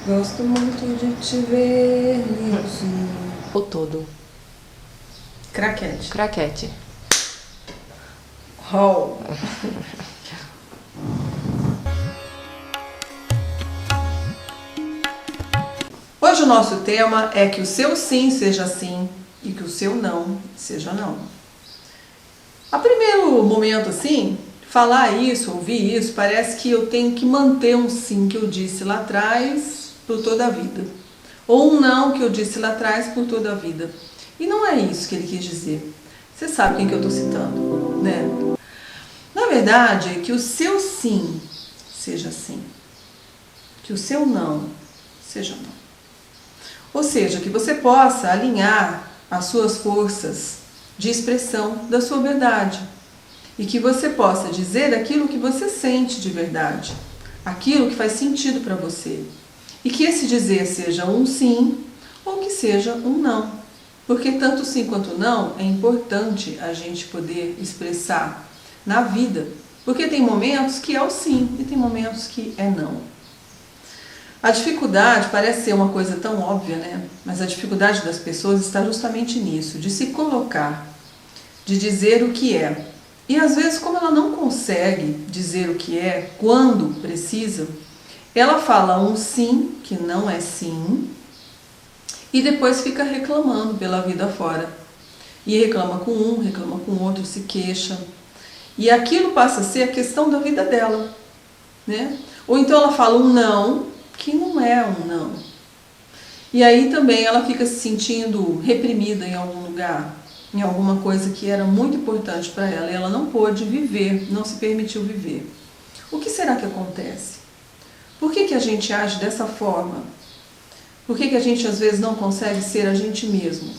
Gosto muito de te ver, Nilson. O todo. Craquete. Craquete. Hall. Hoje o nosso tema é que o seu sim seja sim e que o seu não seja não. A primeiro momento assim, falar isso, ouvir isso, parece que eu tenho que manter um sim que eu disse lá atrás por toda a vida. Ou um não que eu disse lá atrás por toda a vida. E não é isso que ele quis dizer. Você sabe quem que eu estou citando, né? Na verdade, é que o seu sim seja sim. Que o seu não seja não. Ou seja, que você possa alinhar as suas forças de expressão da sua verdade. E que você possa dizer aquilo que você sente de verdade. Aquilo que faz sentido para você. E que esse dizer seja um sim ou que seja um não. Porque tanto sim quanto não é importante a gente poder expressar na vida. Porque tem momentos que é o sim e tem momentos que é não. A dificuldade parece ser uma coisa tão óbvia, né? Mas a dificuldade das pessoas está justamente nisso, de se colocar, de dizer o que é. E às vezes, como ela não consegue dizer o que é quando precisa, ela fala um sim, que não é sim, e depois fica reclamando pela vida fora. E reclama com um, reclama com outro, se queixa. E aquilo passa a ser a questão da vida dela, né? Ou então ela fala um não, que não é um não. E aí também ela fica se sentindo reprimida em algum lugar, em alguma coisa que era muito importante para ela e ela não pôde viver, não se permitiu viver. O que será que acontece? Por que a gente age dessa forma? Por que a gente às vezes não consegue ser a gente mesmo?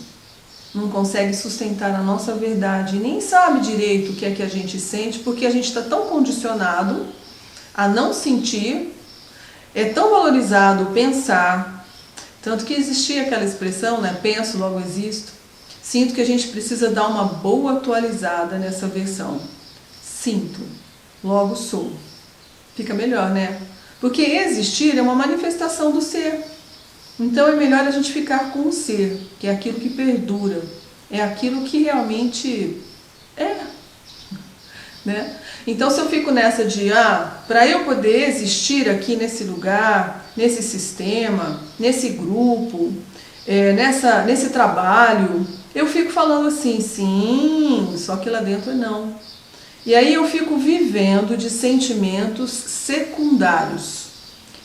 Não consegue sustentar a nossa verdade e nem sabe direito o que é que a gente sente, porque a gente está tão condicionado a não sentir, é tão valorizado pensar, tanto que existia aquela expressão, né? Penso, logo existo. Sinto que a gente precisa dar uma boa atualizada nessa versão. Sinto, logo sou. Fica melhor, né? Porque existir é uma manifestação do ser. Então é melhor a gente ficar com o ser, que é aquilo que perdura, é aquilo que realmente é, né? Então se eu fico nessa de, para eu poder existir aqui nesse lugar, nesse sistema, nesse grupo, nesse trabalho, eu fico falando assim, sim, só que lá dentro é não. E aí eu fico vivendo de sentimentos secundários.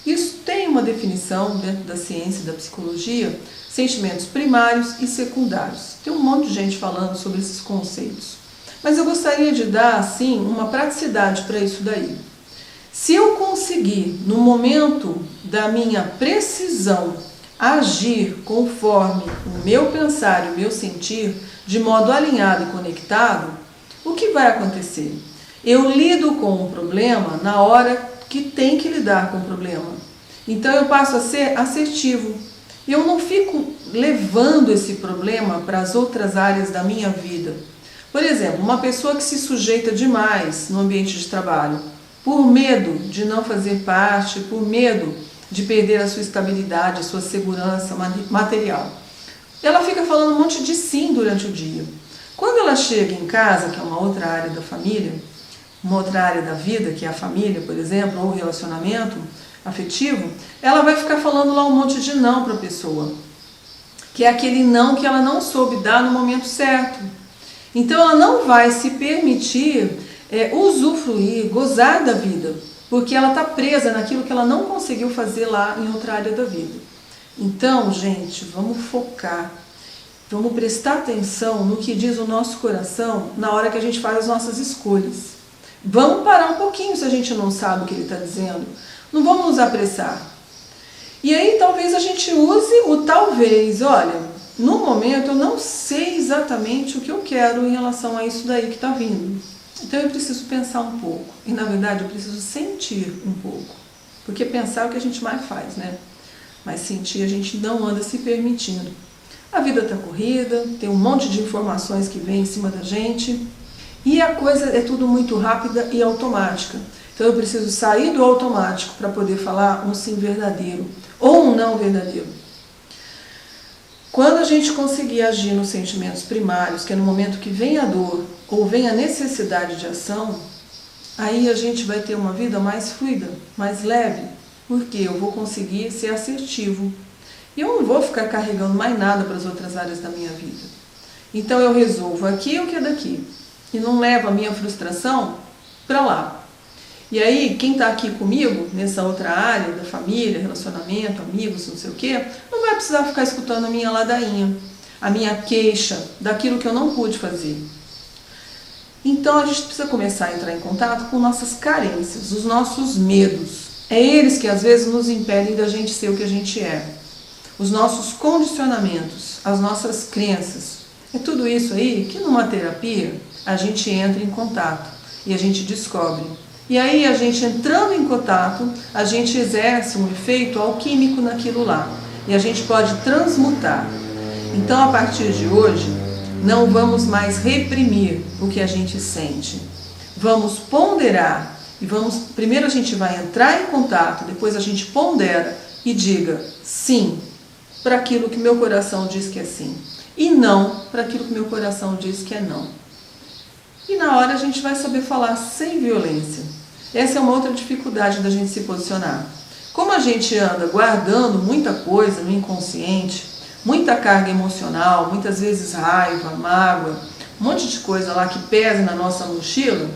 Isso tem uma definição dentro da ciência e da psicologia, sentimentos primários e secundários. Tem um monte de gente falando sobre esses conceitos. Mas eu gostaria de dar, assim, uma praticidade para isso daí. Se eu conseguir, no momento da minha precisão, agir conforme o meu pensar e o meu sentir, de modo alinhado e conectado, o que vai acontecer? Eu lido com o problema na hora que tem que lidar com o problema. Então eu passo a ser assertivo. Eu não fico levando esse problema para as outras áreas da minha vida. Por exemplo, uma pessoa que se sujeita demais no ambiente de trabalho, por medo de não fazer parte, por medo de perder a sua estabilidade, a sua segurança material. Ela fica falando um monte de sim durante o dia. Quando ela chega em casa, que é uma outra área da família, uma outra área da vida, que é a família, por exemplo, ou o relacionamento afetivo, ela vai ficar falando lá um monte de não para a pessoa, que é aquele não que ela não soube dar no momento certo. Então ela não vai se permitir usufruir, gozar da vida, porque ela está presa naquilo que ela não conseguiu fazer lá em outra área da vida. Então, gente, vamos focar, vamos prestar atenção no que diz o nosso coração na hora que a gente faz as nossas escolhas. Vamos parar um pouquinho se a gente não sabe o que ele está dizendo. Não vamos nos apressar. E aí talvez a gente use o talvez. Olha, no momento eu não sei exatamente o que eu quero em relação a isso daí que está vindo. Então eu preciso pensar um pouco. E na verdade eu preciso sentir um pouco. Porque pensar é o que a gente mais faz, né? Mas sentir a gente não anda se permitindo. A vida está corrida, tem um monte de informações que vem em cima da gente. E a coisa é tudo muito rápida e automática. Então eu preciso sair do automático para poder falar um sim verdadeiro. ou um não verdadeiro. Quando a gente conseguir agir nos sentimentos primários, que é no momento que vem a dor ou vem a necessidade de ação, aí a gente vai ter uma vida mais fluida, mais leve, porque eu vou conseguir ser assertivo. E eu não vou ficar carregando mais nada para as outras áreas da minha vida. Então eu resolvo aqui o que é daqui. E não levo a minha frustração para lá. E aí, quem está aqui comigo, nessa outra área da família, relacionamento, amigos, não sei o quê, não vai precisar ficar escutando a minha ladainha, a minha queixa daquilo que eu não pude fazer. Então a gente precisa começar a entrar em contato com nossas carências, os nossos medos. É eles que às vezes nos impedem da gente ser o que a gente é. Os nossos condicionamentos, as nossas crenças. É tudo isso aí que numa terapia a gente entra em contato e a gente descobre. E aí a gente entrando em contato, a gente exerce um efeito alquímico naquilo lá. E a gente pode transmutar. Então a partir de hoje, não vamos mais reprimir o que a gente sente. Vamos ponderar. E primeiro a gente vai entrar em contato, depois a gente pondera e diga sim para aquilo que meu coração diz que é sim. E não para aquilo que meu coração diz que é não. E na hora a gente vai saber falar sem violência. Essa é uma outra dificuldade da gente se posicionar. Como a gente anda guardando muita coisa no inconsciente, muita carga emocional, muitas vezes raiva, mágoa, um monte de coisa lá que pesa na nossa mochila,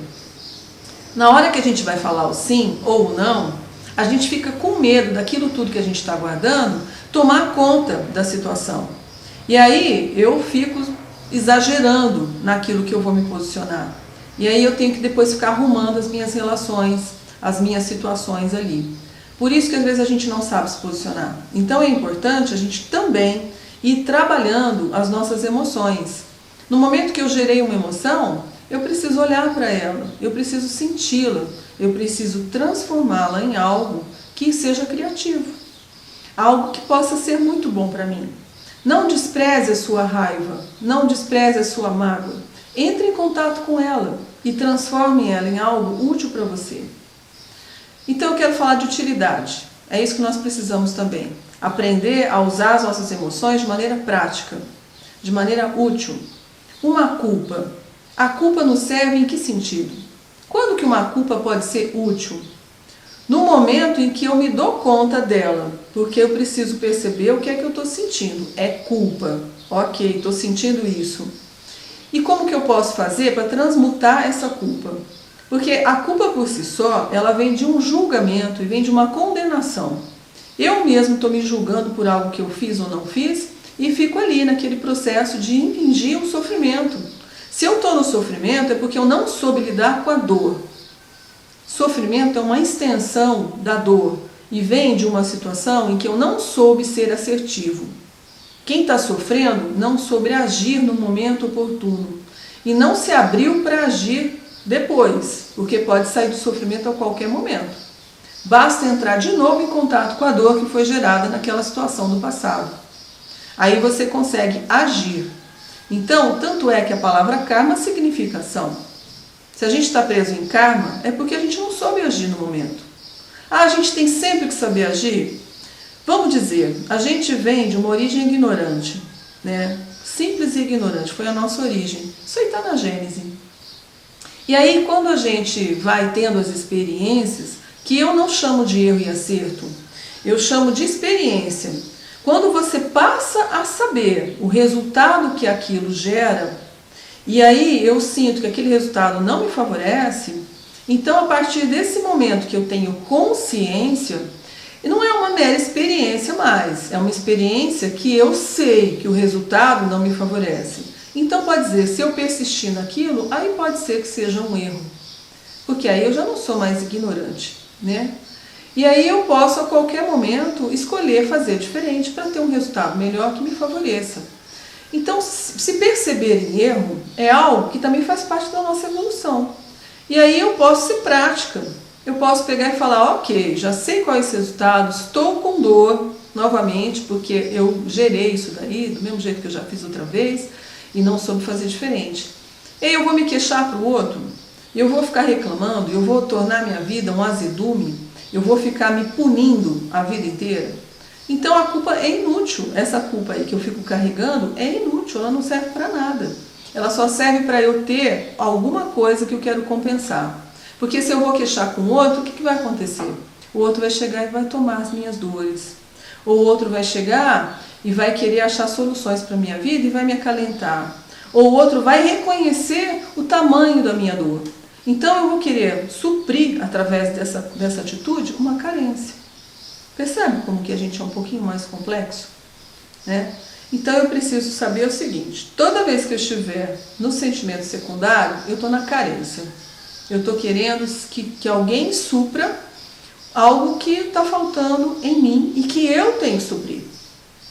na hora que a gente vai falar o sim ou o não, a gente fica com medo daquilo tudo que a gente está guardando tomar conta da situação. E aí eu fico exagerando naquilo que eu vou me posicionar. E aí eu tenho que depois ficar arrumando as minhas relações, as minhas situações ali. Por isso que às vezes a gente não sabe se posicionar. Então é importante a gente também ir trabalhando as nossas emoções. No momento que eu gerei uma emoção, eu preciso olhar para ela, eu preciso senti-la, eu preciso transformá-la em algo que seja criativo. Algo que possa ser muito bom para mim. Não despreze a sua raiva, não despreze a sua mágoa. Entre em contato com ela e transforme ela em algo útil para você. Então eu quero falar de utilidade. É isso que nós precisamos também. Aprender a usar as nossas emoções de maneira prática, de maneira útil. Uma culpa. A culpa nos serve em que sentido? Quando que uma culpa pode ser útil? No momento em que eu me dou conta dela, porque eu preciso perceber o que é que eu estou sentindo. É culpa. Ok, estou sentindo isso. E como que eu posso fazer para transmutar essa culpa? Porque a culpa por si só, ela vem de um julgamento e vem de uma condenação. Eu mesmo estou me julgando por algo que eu fiz ou não fiz e fico ali naquele processo de impingir um sofrimento. Se eu estou no sofrimento é porque eu não soube lidar com a dor. Sofrimento é uma extensão da dor e vem de uma situação em que eu não soube ser assertivo. Quem está sofrendo não soube agir no momento oportuno e não se abriu para agir depois, porque pode sair do sofrimento a qualquer momento. Basta entrar de novo em contato com a dor que foi gerada naquela situação do passado. Aí você consegue agir. Então, tanto é que a palavra karma significa ação. Se a gente está preso em karma, é porque a gente não soube agir no momento. Ah, a gente tem sempre que saber agir? Vamos dizer, a gente vem de uma origem ignorante, né? Simples e ignorante, foi a nossa origem. Isso aí está na Gênese. E aí, quando a gente vai tendo as experiências, que eu não chamo de erro e acerto, eu chamo de experiência. Quando você passa a saber o resultado que aquilo gera, e aí eu sinto que aquele resultado não me favorece, então a partir desse momento que eu tenho consciência, não é uma mera experiência mais, é uma experiência que eu sei que o resultado não me favorece. Então pode dizer, se eu persistir naquilo, aí pode ser que seja um erro, porque aí eu já não sou mais ignorante, né? E aí eu posso a qualquer momento escolher fazer diferente para ter um resultado melhor que me favoreça. Então, se perceber em erro é algo que também faz parte da nossa evolução. E aí eu posso ser prática. Eu posso pegar e falar, ok, já sei qual é esse resultado, estou com dor novamente, porque eu gerei isso daí, do mesmo jeito que eu já fiz outra vez, e não soube fazer diferente. E aí eu vou me queixar para o outro, eu vou ficar reclamando, eu vou tornar minha vida um azedume, eu vou ficar me punindo a vida inteira. Então a culpa é inútil. Essa culpa aí que eu fico carregando é inútil, ela não serve para nada. Ela só serve para eu ter alguma coisa que eu quero compensar. Porque se eu vou queixar com o outro, o que vai acontecer? O outro vai chegar e vai tomar as minhas dores. Ou o outro vai chegar e vai querer achar soluções para a minha vida e vai me acalentar. Ou o outro vai reconhecer o tamanho da minha dor. Então eu vou querer suprir, através dessa atitude, uma carência. Percebe como que a gente é um pouquinho mais complexo? Né? Então eu preciso saber o seguinte: toda vez que eu estiver no sentimento secundário, eu estou na carência. Eu estou querendo que alguém supra algo que está faltando em mim e que eu tenho que suprir.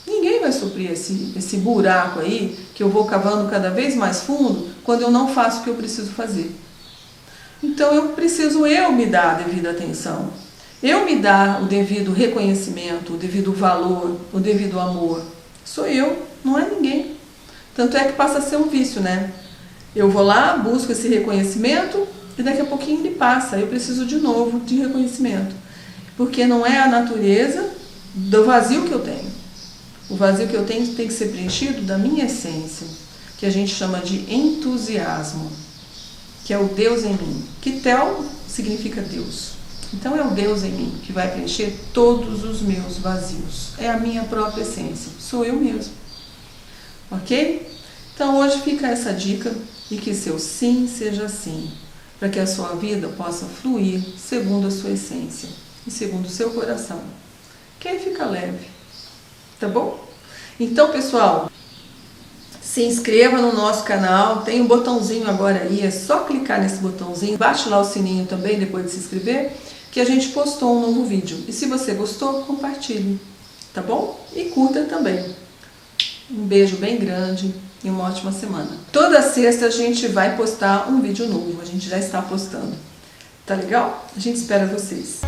Ninguém vai suprir esse buraco aí, que eu vou cavando cada vez mais fundo, quando eu não faço o que eu preciso fazer. Então eu preciso me dar a devida atenção. Eu me dar o devido reconhecimento, o devido valor, o devido amor. Sou eu, não é ninguém. Tanto é que passa a ser um vício, né? Eu vou lá, busco esse reconhecimento e daqui a pouquinho ele passa. Eu preciso de novo de reconhecimento. Porque não é a natureza do vazio que eu tenho. O vazio que eu tenho tem que ser preenchido da minha essência, que a gente chama de entusiasmo, que é o Deus em mim. Que tel significa Deus. Então é o Deus em mim que vai preencher todos os meus vazios. É a minha própria essência. Sou eu mesmo. Ok? Então hoje fica essa dica e que seu sim seja sim, para que a sua vida possa fluir segundo a sua essência e segundo o seu coração. Que aí fica leve. Tá bom? Então, pessoal, se inscreva no nosso canal, tem um botãozinho agora aí, é só clicar nesse botãozinho, baixe lá o sininho também depois de se inscrever, que a gente postou um novo vídeo. E se você gostou, compartilhe, tá bom? E curta também. Um beijo bem grande e uma ótima semana. Toda sexta a gente vai postar um vídeo novo, a gente já está postando. Tá legal? A gente espera vocês.